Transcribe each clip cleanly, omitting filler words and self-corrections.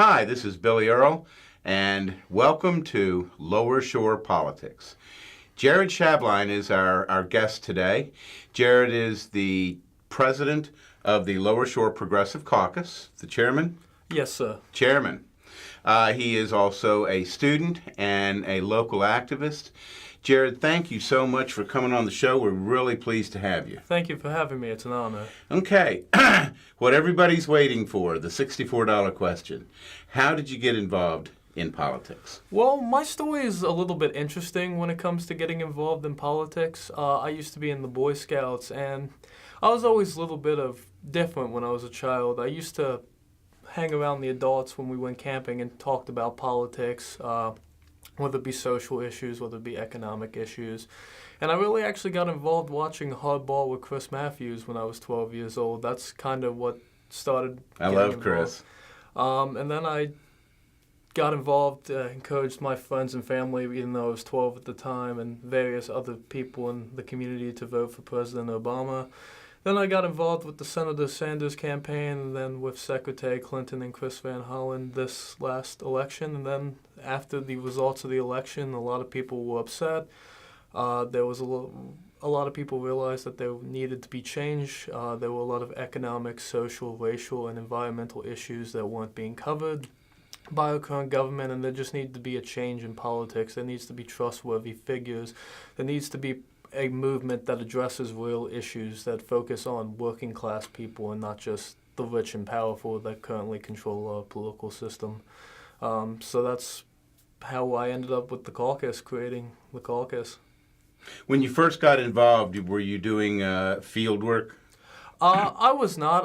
Hi, this is Billy Earl, and welcome to Lower Shore Politics. Jared Schablein is our guest today. Jared is the president of the Lower Shore Progressive Caucus, the chairman? Yes, sir. Chairman. He is also a student and a local activist. Jared, thank you so much for coming on the show. We're really pleased to have you. Thank you for having me. It's an honor. Okay, what everybody's waiting for, the $64 question. How did you get involved in politics? Well, my story is a little bit interesting when it comes to getting involved in politics. I used to be in the Boy Scouts, and I was always a little bit of different when I was a child. I used to hang around the adults when we went camping and talked about politics, whether it be social issues, whether it be economic issues. And I really actually got involved watching Hardball with Chris Matthews when I was 12 years old. That's kind of what started I love Chris. And then I got involved, encouraged my friends and family, even though I was 12 at the time, and various other people in the community to vote for President Obama. Then I got involved with the Senator Sanders campaign, and then with Secretary Clinton and Chris Van Hollen this last election. And then after the results of the election, a lot of people were upset. There was a lot of people realized that there needed to be change. There were a lot of economic, social, racial, and environmental issues that weren't being covered by our current government, and there just needed to be a change in politics. There needs to be trustworthy figures. There needs to be a movement that addresses real issues that focus on working class people and not just the rich and powerful that currently control our political system. So that's how I ended up with the caucus, creating the caucus. When you first got involved, were you doing field work? I was not.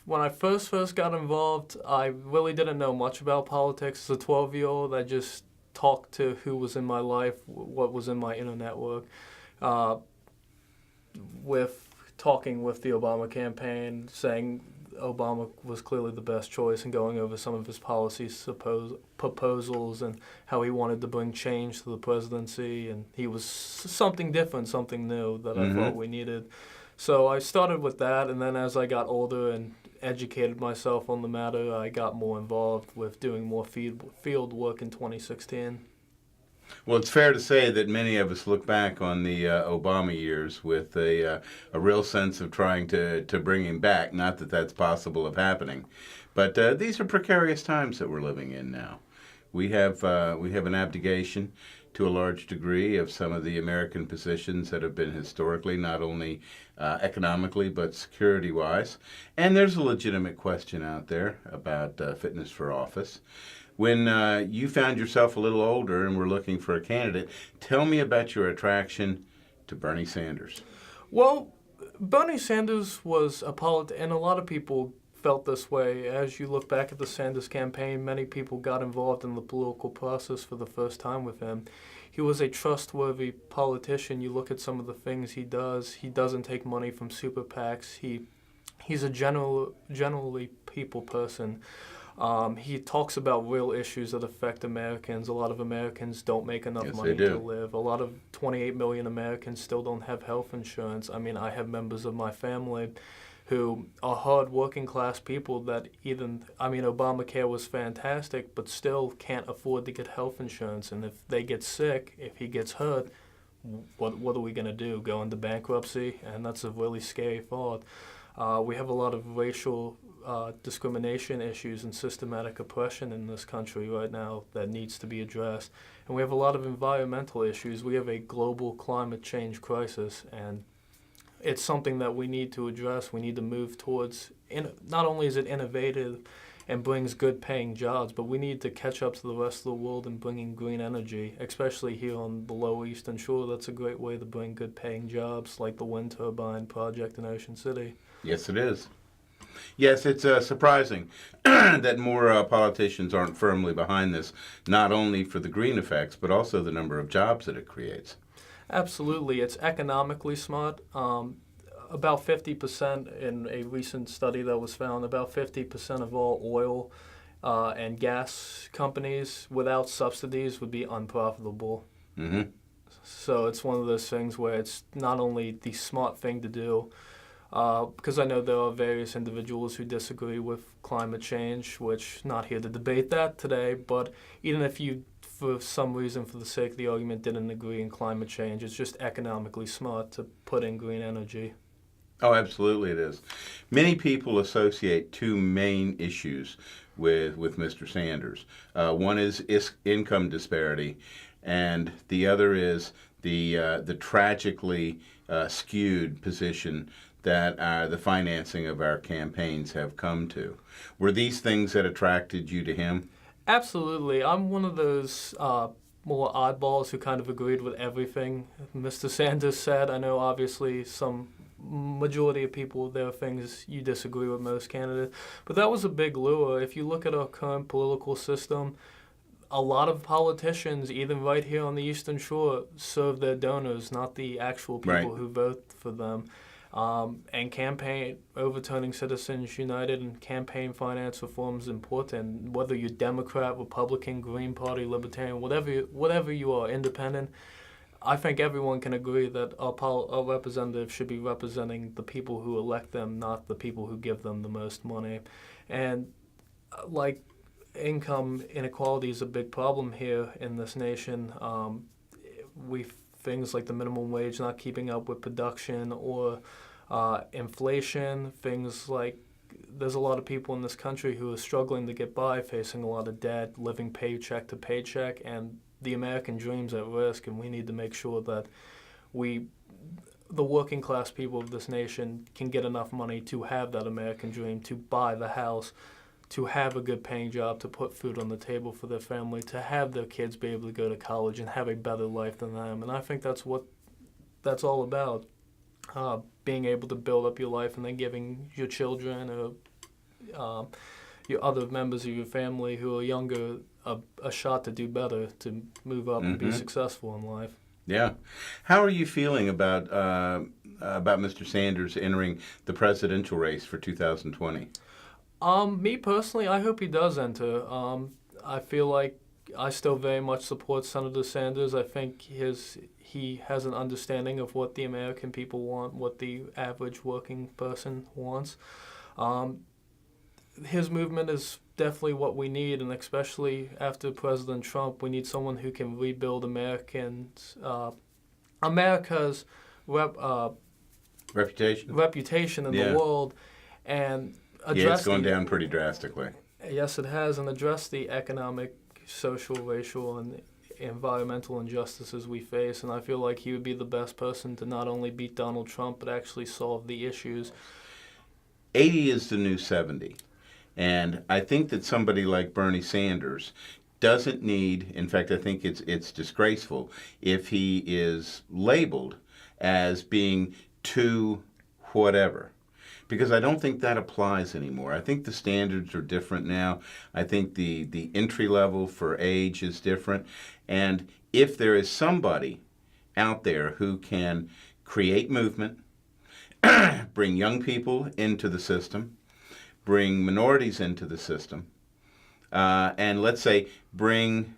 When I first got involved, I really didn't know much about politics. As a 12-year-old, I just talked to who was in my life, what was in my inner network. With talking with the Obama campaign, saying Obama was clearly the best choice, and going over some of his policies, proposals, and how he wanted to bring change to the presidency, and he was something different, something new that I thought we needed. So I started with that, and then as I got older and educated myself on the matter, I got more involved with doing more field work in 2016. Well, it's fair to say that many of us look back on the Obama years with a real sense of trying to bring him back. Not that that's possible of happening, but these are precarious times that we're living in now. We have an abdication to a large degree of some of the American positions that have been historically not only economically but security-wise, and there's a legitimate question out there about fitness for office. When you found yourself a little older and were looking for a candidate, tell me about your attraction to Bernie Sanders. Well, Bernie Sanders was and a lot of people felt this way. As you look back at the Sanders campaign, many people got involved in the political process for the first time with him. He was a trustworthy politician. You look at some of the things he does. He doesn't take money from super PACs. He's a generally people person. He talks about real issues that affect Americans. A lot of Americans don't make enough money to live. A lot of 28 million Americans still don't have health insurance. I mean, I have members of my family who are hard working class people that Obamacare was fantastic, but still can't afford to get health insurance. And if they get sick, if he gets hurt, what are we going to do? Go into bankruptcy? And that's a really scary thought. We have a lot of racial discrimination issues and systematic oppression in this country right now that needs to be addressed. And we have a lot of environmental issues. We have a global climate change crisis, and it's something that we need to address. We need to move towards, not only is it innovative and brings good paying jobs, but we need to catch up to the rest of the world in bringing green energy, especially here on the Lower Eastern Shore. That's a great way to bring good paying jobs like the wind turbine project in Ocean City. Yes, it is. Yes, it's surprising that more politicians aren't firmly behind this, not only for the green effects, but also the number of jobs that it creates. Absolutely. It's economically smart. About 50% in a recent study that was found, about 50% of all oil and gas companies without subsidies would be unprofitable. Mm-hmm. So it's one of those things where it's not only the smart thing to do, because I know there are various individuals who disagree with climate change, which not here to debate that today, but even if you, for some reason, for the sake of the argument, didn't agree in climate change, it's just economically smart to put in green energy. Oh, absolutely it is. Many people associate two main issues with Mr. Sanders. One is income disparity, and the other is the tragically skewed position that the financing of our campaigns have come to. Were these things that attracted you to him? Absolutely. I'm one of those more oddballs who kind of agreed with everything Mr. Sanders said. I know obviously some majority of people, there are things you disagree with most candidates, but that was a big lure. If you look at our current political system, a lot of politicians, even right here on the Eastern Shore, serve their donors, not the actual people Right. who vote for them. And campaign, overturning Citizens United and campaign finance reform is important. Whether you're Democrat, Republican, Green Party, Libertarian, whatever you are, independent, I think everyone can agree that our representatives should be representing the people who elect them, not the people who give them the most money. And like income inequality is a big problem here in this nation. Things like the minimum wage not keeping up with production, or inflation, things like there's a lot of people in this country who are struggling to get by, facing a lot of debt, living paycheck to paycheck, and the American dream's at risk, and we need to make sure that the working class people of this nation can get enough money to have that American dream, to buy the house, to have a good paying job, to put food on the table for their family, to have their kids be able to go to college and have a better life than them. And I think that's what that's all about, being able to build up your life and then giving your children or your other members of your family who are younger a shot to do better, to move up and be successful in life. Yeah. How are you feeling about Mr. Sanders entering the presidential race for 2020? Me personally, I hope he does enter. I feel like I still very much support Senator Sanders. I think he has an understanding of what the American people want, what the average working person wants. His movement is definitely what we need, and especially after President Trump, we need someone who can rebuild America's reputation in the world, and address it's gone down pretty drastically. Yes, it has, and address the economic, social, racial, and environmental injustices we face. And I feel like he would be the best person to not only beat Donald Trump, but actually solve the issues. 80 is the new 70. And I think that somebody like Bernie Sanders doesn't need, in fact, I think it's disgraceful if he is labeled as being too whatever. Because I don't think that applies anymore. I think the standards are different now. I think the entry level for age is different. And if there is somebody out there who can create movement, bring young people into the system, bring minorities into the system, and let's say bring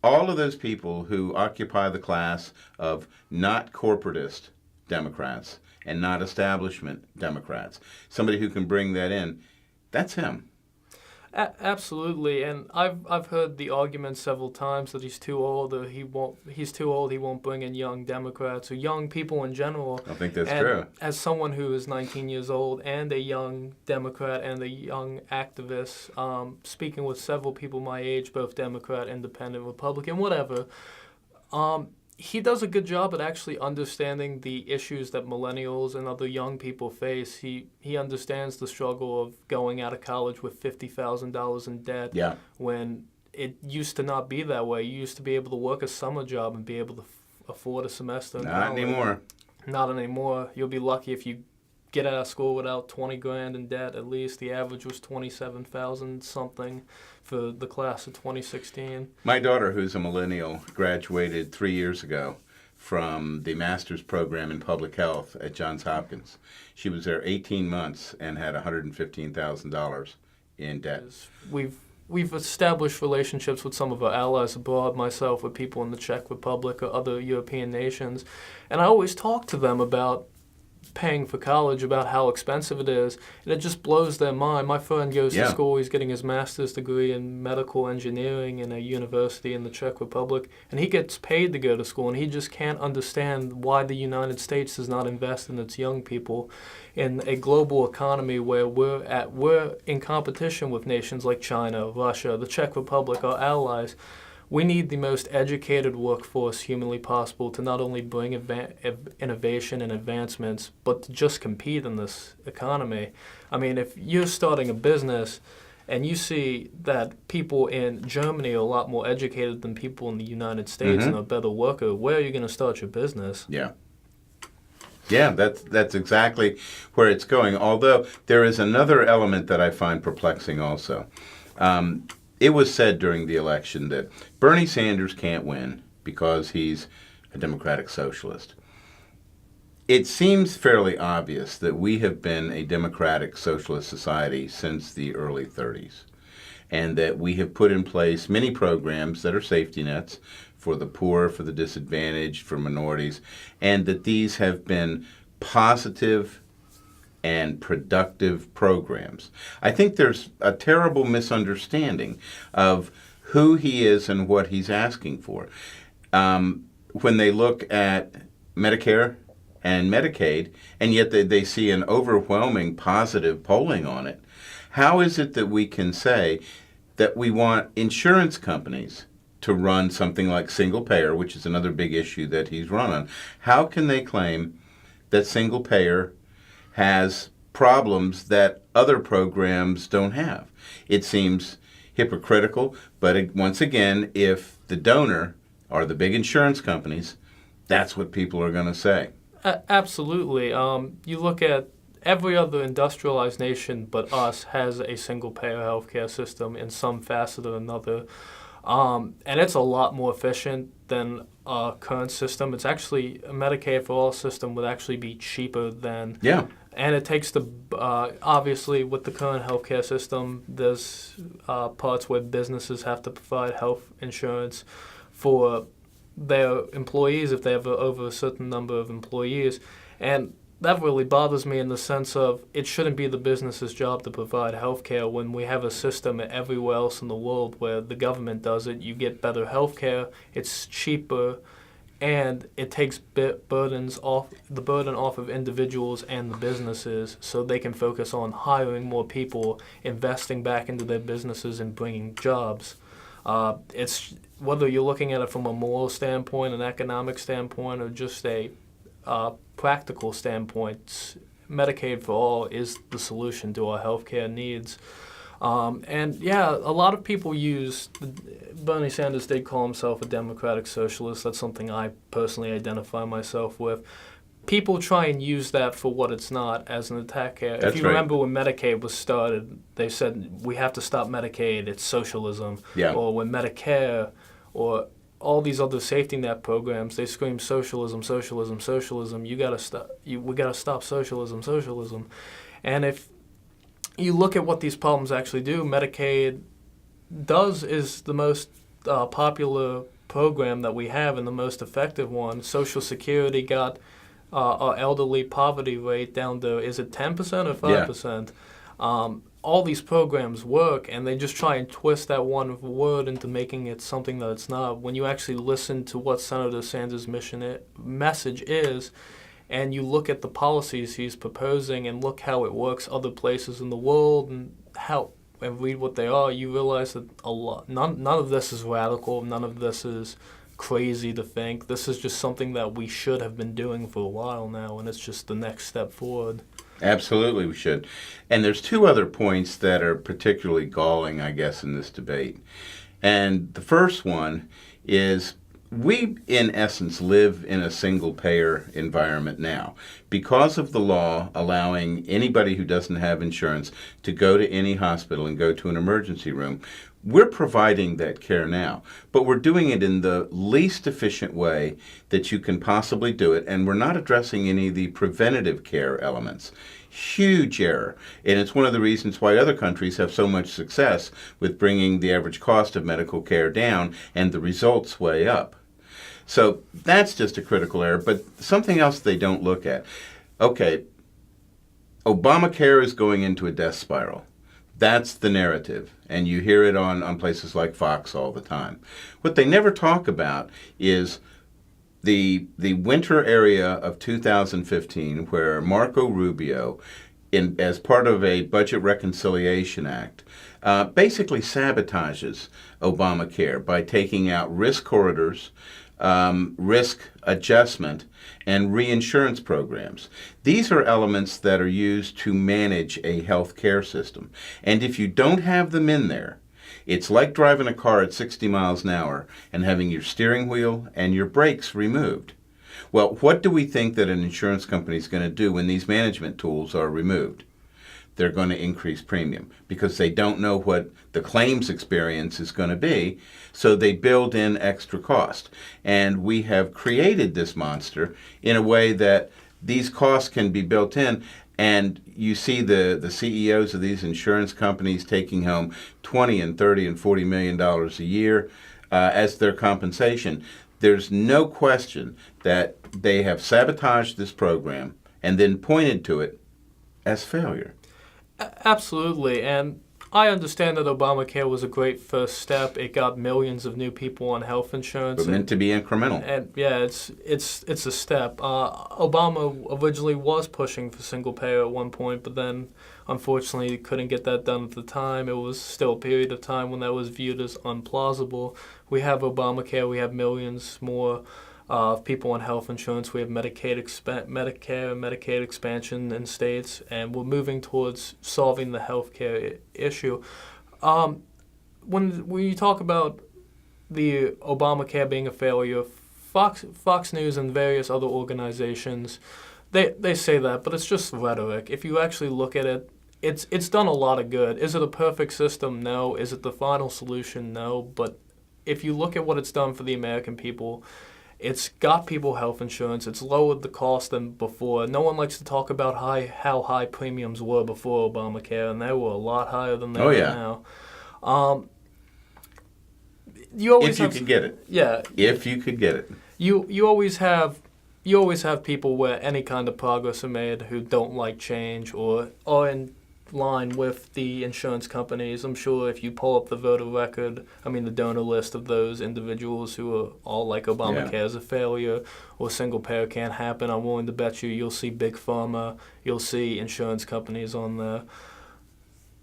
all of those people who occupy the class of not corporatist Democrats and not establishment Democrats, somebody who can bring that in, that's him. Absolutely, and I've heard the argument several times that he's too old, or he won't bring in young Democrats or young people in general. I think that's true. As someone who is 19 years old and a young Democrat and a young activist, speaking with several people my age, both Democrat, Independent, Republican, whatever, he does a good job at actually understanding the issues that millennials and other young people face. He understands the struggle of going out of college with $50,000 in debt when it used to not be that way. You used to be able to work a summer job and be able to afford a semester in college. Not anymore. Not anymore. You'll be lucky if you get out of school without $20,000 in debt. At least the average was $27,000 something for the class of 2016. My daughter, who's a millennial, graduated 3 years ago from the master's program in public health at Johns Hopkins. She was there 18 months and had $115,000 in debt. We've established relationships with some of our allies abroad, myself with people in the Czech Republic or other European nations, and I always talk to them about paying for college about how expensive it is, and it just blows their mind. My friend goes to school, he's getting his master's degree in medical engineering in a university in the Czech Republic, and he gets paid to go to school, and he just can't understand why the United States does not invest in its young people in a global economy where we're in competition with nations like China, Russia, the Czech Republic, our allies. We need the most educated workforce humanly possible to not only bring innovation and advancements, but to just compete in this economy. I mean, if you're starting a business and you see that people in Germany are a lot more educated than people in the United States and are a better worker, where are you going to start your business? Yeah. Yeah, that's exactly where it's going. Although there is another element that I find perplexing also. It was said during the election that Bernie Sanders can't win because he's a democratic socialist. It seems fairly obvious that we have been a democratic socialist society since the early 30s, and that we have put in place many programs that are safety nets for the poor, for the disadvantaged, for minorities, and that these have been positive and productive programs. I think there's a terrible misunderstanding of who he is and what he's asking for. When they look at Medicare and Medicaid, and yet they see an overwhelming positive polling on it, how is it that we can say that we want insurance companies to run something like single payer, which is another big issue that he's run on? How can they claim that single payer has problems that other programs don't have? It seems hypocritical, but once again, if the donor are the big insurance companies, that's what people are going to say. Absolutely. You look at every other industrialized nation but us has a single-payer healthcare system in some facet or another. And it's a lot more efficient than our current system. It's actually, a Medicaid for all system would actually be cheaper than... Yeah. And it takes obviously, with the current healthcare system, there's parts where businesses have to provide health insurance for their employees if they have over a certain number of employees. And that really bothers me in the sense of it shouldn't be the business's job to provide healthcare when we have a system everywhere else in the world where the government does it. You get better healthcare, it's cheaper, and it takes the burden off of individuals and the businesses so they can focus on hiring more people, investing back into their businesses, and bringing jobs. It's whether you're looking at it from a moral standpoint, an economic standpoint, or just a practical standpoint, Medicaid for all is the solution to our healthcare needs. And yeah, a lot of people Bernie Sanders did call himself a democratic socialist. That's something I personally identify myself with. People try and use that for what it's not, as an attack. If you remember when Medicaid was started, they said, we have to stop Medicaid, it's socialism. Yeah. Or when Medicare, or all these other safety net programs, they scream socialism, socialism, socialism. We gotta stop socialism, socialism. And if you look at what these problems actually do, Medicaid is the most popular program that we have and the most effective one. Social Security got our elderly poverty rate down to, is it 10% or 5%? Yeah. All these programs work, and they just try and twist that one word into making it something that it's not. When you actually listen to what Senator Sanders' message is, and you look at the policies he's proposing and look how it works other places in the world and read what they are, you realize that none of this is radical, none of this is crazy to think. This is just something that we should have been doing for a while now, and it's just the next step forward. Absolutely, we should. And there's two other points that are particularly galling, I guess, in this debate. And the first one is we, in essence, live in a single-payer environment now because of the law allowing anybody who doesn't have insurance to go to any hospital and go to an emergency room. We're providing that care now, but we're doing it in the least efficient way that you can possibly do it, and we're not addressing any of the preventative care elements. Huge error, and it's one of the reasons why other countries have so much success with bringing the average cost of medical care down and the results way up. So that's just a critical error, but something else they don't look at. Okay, Obamacare is going into a death spiral. That's the narrative, and you hear it on places like Fox all the time. What they never talk about is the winter area of 2015, where Marco Rubio, as part of a budget reconciliation act, basically sabotages Obamacare by taking out risk corridors, risk adjustment, and reinsurance programs. These are elements that are used to manage a health care system. And if you don't have them in there, it's like driving a car at 60 miles an hour and having your steering wheel and your brakes removed. Well, what do we think that an insurance company is going to do when these management tools are removed? They're going to increase premium because they don't know what the claims experience is going to be, so they build in extra cost. And we have created this monster in a way that these costs can be built in, and you see the CEOs of these insurance companies taking home $20 and $30 and $40 million a year as their compensation. There's no question that they have sabotaged this program and then pointed to it as failure. Absolutely, and I understand that Obamacare was a great first step. It got millions of new people on health insurance. But meant to be incremental. And yeah, it's a step. Obama originally was pushing for single payer at one point, but then unfortunately couldn't get that done at the time. It was still a period of time when that was viewed as unplausible. We have Obamacare. We have millions more people on health insurance. We have Medicare and Medicaid expansion in states, and we're moving towards solving the healthcare issue. When you talk about the Obamacare being a failure, Fox News and various other organizations, they say that, but it's just rhetoric. If you actually look at it, it's done a lot of good. Is it a perfect system? No. Is it the final solution? No. But if you look at what it's done for the American people, it's got people health insurance. It's lowered the cost than before. No one likes to talk about how high premiums were before Obamacare, and they were a lot higher than they are now. If you could get it. Yeah. If you could get it. You always have people where any kind of progress are made who don't like change or are in line with the insurance companies. I'm sure if you pull up the the donor list of those individuals who are all like Obamacare is a failure or single payer can't happen, I'm willing to bet you'll see Big Pharma, you'll see insurance companies on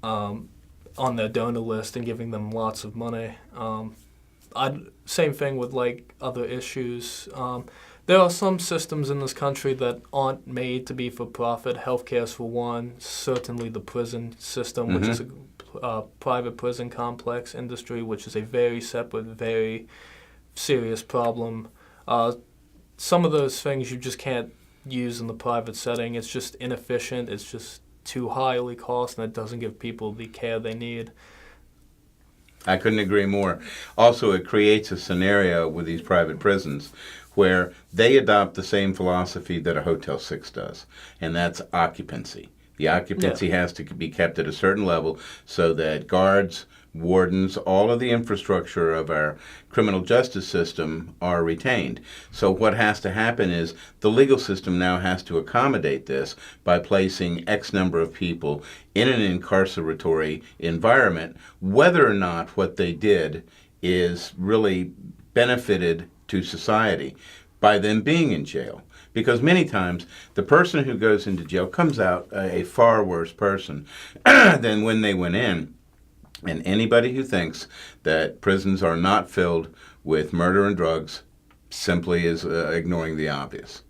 their donor list and giving them lots of money. Same thing with like other issues. There are some systems in this country that aren't made to be for profit. Healthcare is for one. Certainly the prison system, which is a private prison complex industry, which is a very separate, very serious problem. Some of those things you just can't use in the private setting. It's just inefficient. It's just too highly cost, and it doesn't give people the care they need. I couldn't agree more. Also, it creates a scenario with these private prisons where they adopt the same philosophy that a Hotel 6 does, and that's occupancy. The occupancy has to be kept at a certain level so that guards, wardens, all of the infrastructure of our criminal justice system are retained. So what has to happen is the legal system now has to accommodate this by placing X number of people in an incarceratory environment, whether or not what they did is really benefited to society by them being in jail. Because many times the person who goes into jail comes out a far worse person than when they went in. And anybody who thinks that prisons are not filled with murder and drugs simply is ignoring the obvious.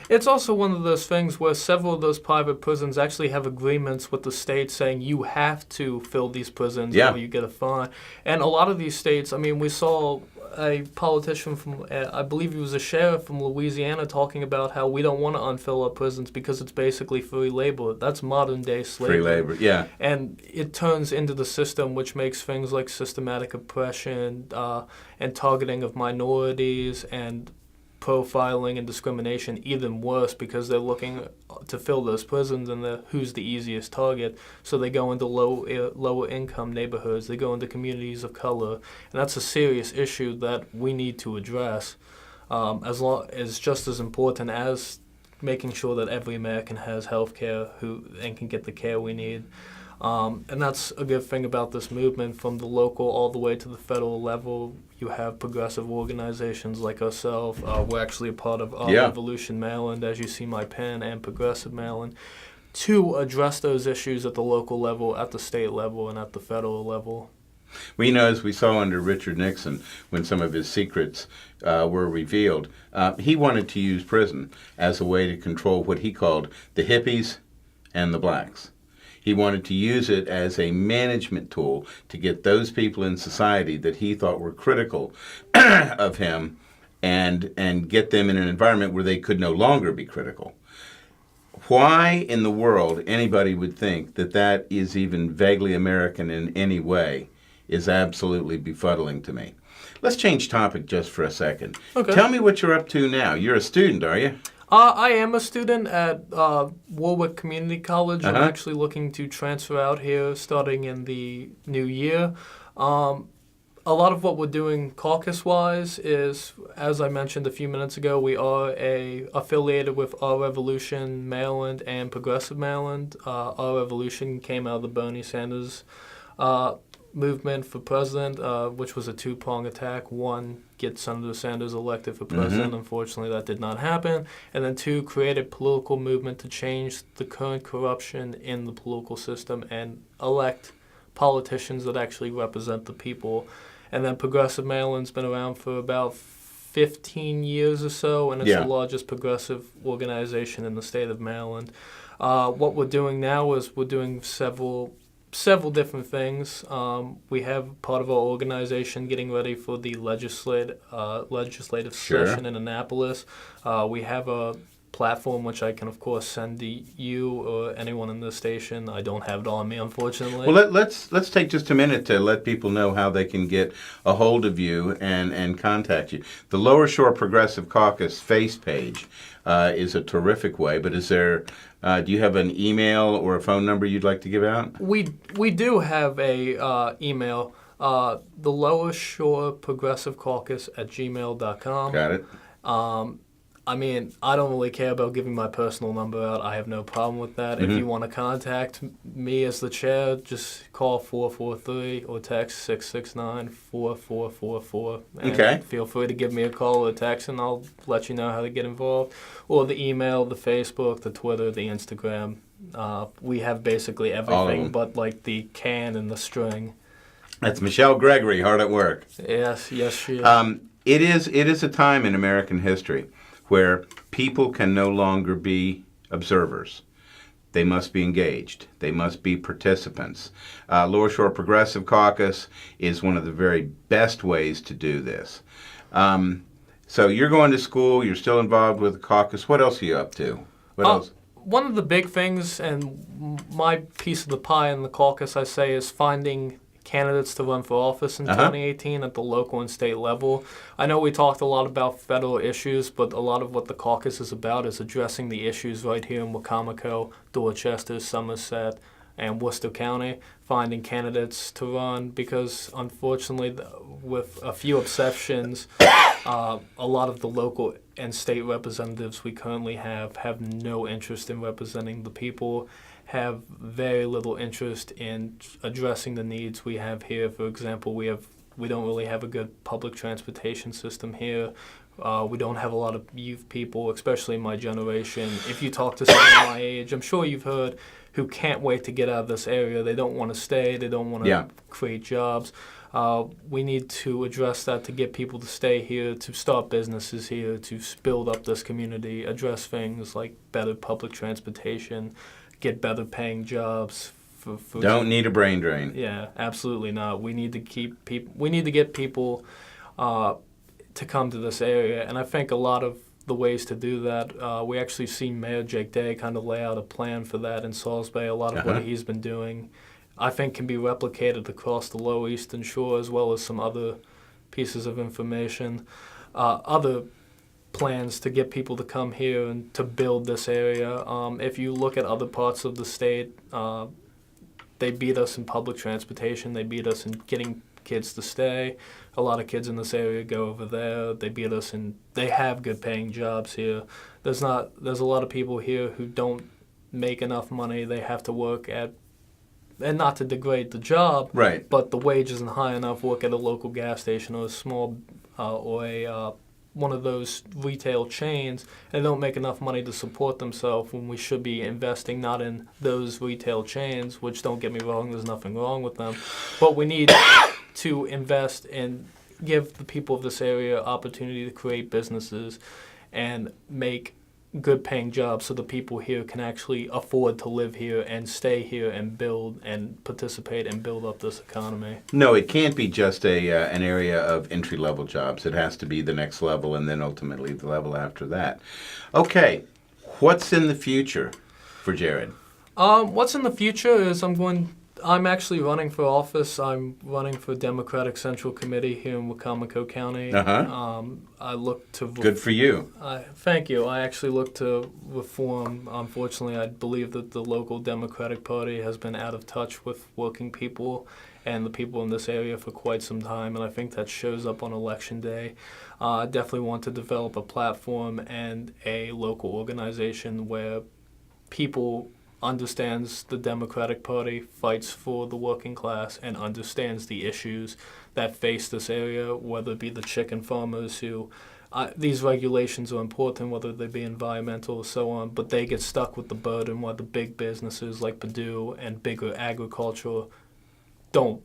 It's also one of those things where several of those private prisons actually have agreements with the state saying you have to fill these prisons or you get a fine. And a lot of these states, we saw a politician from, I believe he was a sheriff from Louisiana, talking about how we don't want to unfill our prisons because it's basically free labor. That's modern day slavery. Free labor, yeah. And it turns into the system, which makes things like systematic oppression and targeting of minorities and profiling and discrimination even worse because they're looking to fill those prisons and who's the easiest target. So they go into lower income neighborhoods. They go into communities of color. And that's a serious issue that we need to address as just as important as making sure that every American has health care and can get the care we need. And that's a good thing about this movement, from the local all the way to the federal level. You have progressive organizations like ourselves. We're actually a part of Our Revolution Maryland, as you see my pen, and Progressive Maryland, to address those issues at the local level, at the state level, and at the federal level. We know, as we saw under Richard Nixon, when some of his secrets were revealed, he wanted to use prison as a way to control what he called the hippies and the blacks. He wanted to use it as a management tool to get those people in society that he thought were critical of him and get them in an environment where they could no longer be critical. Why in the world anybody would think that that is even vaguely American in any way is absolutely befuddling to me. Let's change topic just for a second. Okay. Tell me what you're up to now. You're a student, are you? I am a student at Warwick Community College. I'm actually looking to transfer out here starting in the new year. A lot of what we're doing caucus-wise is, as I mentioned a few minutes ago, we are affiliated with Our Revolution Maryland and Progressive Maryland. Our Revolution came out of the Bernie Sanders movement for president, which was a two-prong attack. One, get Senator Sanders elected for president. Unfortunately, that did not happen. And then two, create a political movement to change the current corruption in the political system and elect politicians that actually represent the people. And then Progressive Maryland's been around for about 15 years or so, and it's the largest progressive organization in the state of Maryland. What we're doing now is we're doing several different things. We have part of our organization getting ready for the legislative session in Annapolis. We have a platform which I can, of course, send to you or anyone in the station. I don't have it on me, unfortunately. Well, let's take just a minute to let people know how they can get a hold of you and contact you. The Lower Shore Progressive Caucus face page is a terrific way, but is there... do you have an email or a phone number you'd like to give out? We do have a email, the Lower Shore Progressive Caucus @gmail.com. Got it. I mean, I don't really care about giving my personal number out. I have no problem with that. If you want to contact me as the chair, just call 443 or text 669-4444. Okay. Feel free to give me a call or text, and I'll let you know how to get involved. Or the email, the Facebook, the Twitter, the Instagram. We have basically everything but like the can and the string. That's Michelle Gregory, hard at work. Yes, she is. It is a time in American history where people can no longer be observers. They must be engaged. They must be participants. Lower Shore Progressive Caucus is one of the very best ways to do this. So you're going to school, you're still involved with the caucus. What else are you up to? What else? One of the big things, and my piece of the pie in the caucus, I say, is finding candidates to run for office in 2018 at the local and state level. I know we talked a lot about federal issues, but a lot of what the caucus is about is addressing the issues right here in Wacomico, Dorchester, Somerset, and Worcester County, finding candidates to run, because unfortunately, with a few exceptions, a lot of the local and state representatives we currently have no interest in representing the people, have very little interest in addressing the needs we have here. For example, we don't really have a good public transportation system here. We don't have a lot of youth people, especially my generation. If you talk to someone my age, I'm sure you've heard, who can't wait to get out of this area. They don't want to stay. They don't want to create jobs. We need to address that to get people to stay here, to start businesses here, to build up this community, address things like better public transportation, get better paying jobs. Don't need a brain drain. Yeah, absolutely not. We need to get people to come to this area, and I think a lot of the ways to do that, we actually seen Mayor Jake Day kind of lay out a plan for that in Salisbury. A lot of what he's been doing, I think, can be replicated across the Lower Eastern Shore, as well as some other pieces of information, other plans to get people to come here and to build this area. If you look at other parts of the state, they beat us in public transportation. They beat us in getting kids to stay. A lot of kids in this area go over there. They beat us, and they have good paying jobs here. There's a lot of people here who don't make enough money. They have to work at, and not to degrade the job, Right. but the wage isn't high enough. Work at a local gas station or a small one of those retail chains, and they don't make enough money to support themselves when we should be investing not in those retail chains, which, don't get me wrong, there's nothing wrong with them, but we need to invest and give the people of this area opportunity to create businesses and make good paying jobs so the people here can actually afford to live here and stay here and build and participate and build up this economy. No, it can't be just an area of entry-level jobs. It has to be the next level and then ultimately the level after that. Okay, what's in the future for Jared? What's in the future is I'm actually running for office. I'm running for Democratic Central Committee here in Wacomico County. I look to... Good for you. Thank you. I actually look to reform. Unfortunately, I believe that the local Democratic Party has been out of touch with working people and the people in this area for quite some time, and I think that shows up on Election Day. I definitely want to develop a platform and a local organization where people understands the Democratic Party, fights for the working class, and understands the issues that face this area, whether it be the chicken farmers who, these regulations are important, whether they be environmental or so on, but they get stuck with the burden while the big businesses like Purdue and bigger agriculture don't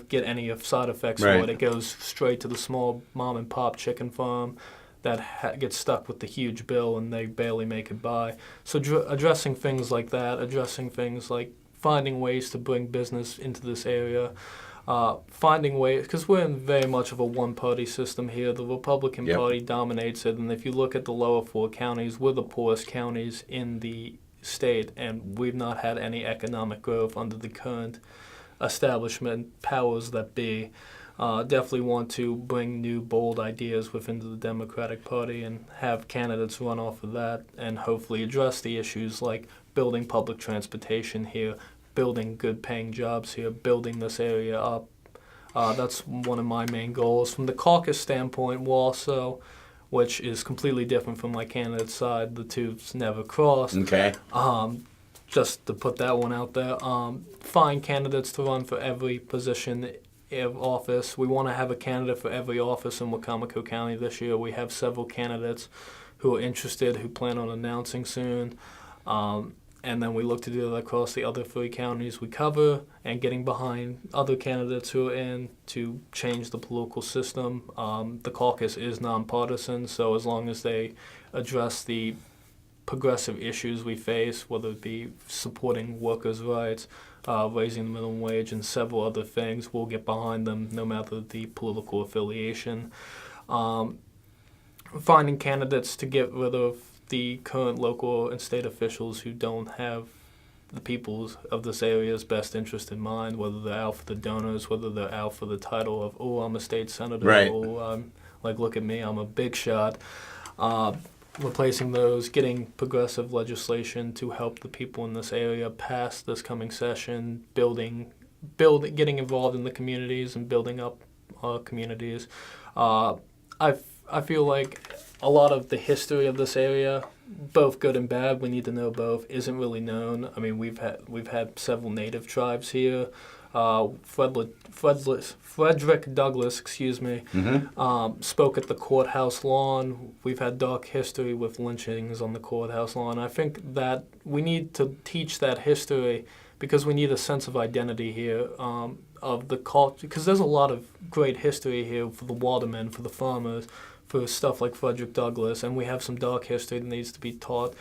get any side effects Right. for it. It goes straight to the small mom and pop chicken farm that gets stuck with the huge bill and they barely make it by. So addressing things like that, addressing things like finding ways to bring business into this area, finding ways, because we're in very much of a one-party system here. The Republican Yep. Party dominates it, and if you look at the lower four counties, we're the poorest counties in the state, and we've not had any economic growth under the current establishment powers that be. Definitely want to bring new, bold ideas within the Democratic Party and have candidates run off of that and hopefully address the issues like building public transportation here, building good-paying jobs here, building this area up. That's one of my main goals. From the caucus standpoint, we'll also, which is completely different from my candidate's side, the two's never crossed. Okay. Just to put that one out there, find candidates to run for every position of office. We want to have a candidate for every office in Wacomico County this year. We have several candidates who are interested, who plan on announcing soon. And then we look to do that across the other 3 counties we cover and getting behind other candidates who are in to change the political system. The caucus is nonpartisan, so as long as they address the progressive issues we face, whether it be supporting workers' rights, raising the minimum wage, and several other things, we'll get behind them no matter the political affiliation. Finding candidates to get rid of the current local and state officials who don't have the people's of this area's best interest in mind, whether they're out for the donors, whether they're out for the title of, oh, I'm a state senator, Right. oh, like, look at me, I'm a big shot. Replacing those, getting progressive legislation to help the people in this area pass this coming session, getting involved in the communities and building up communities. I feel like a lot of the history of this area, both good and bad, we need to know both, isn't really known. I mean, we've had several native tribes here. Frederick Douglass, spoke at the courthouse lawn. We've had dark history with lynchings on the courthouse lawn. I think that we need to teach that history because we need a sense of identity here of the culture. Because there's a lot of great history here for the watermen, for the farmers, for stuff like Frederick Douglass, and we have some dark history that needs to be taught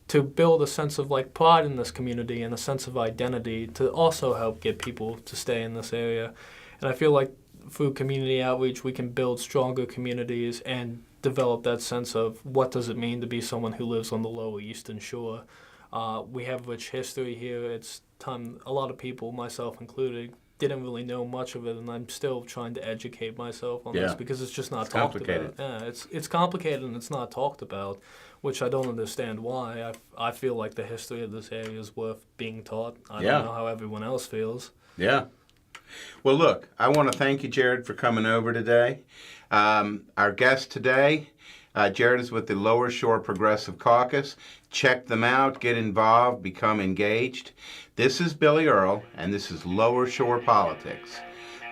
to build a sense of like pride in this community and a sense of identity to also help get people to stay in this area. And I feel like through community outreach, we can build stronger communities and develop that sense of what does it mean to be someone who lives on the Lower Eastern Shore. We have rich history here. A lot of people, myself included, didn't really know much of it, and I'm still trying to educate myself on this because it's just not talked about. Yeah, it's complicated and it's not talked about, which I don't understand why. I feel like the history of this area is worth being taught. I don't know how everyone else feels. Yeah. Well, look, I want to thank you, Jared, for coming over today. Our guest today, Jared is with the Lower Shore Progressive Caucus. Check them out, get involved, become engaged. This is Billy Earl, and this is Lower Shore Politics.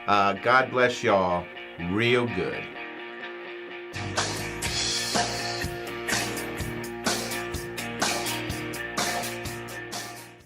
God bless y'all real good.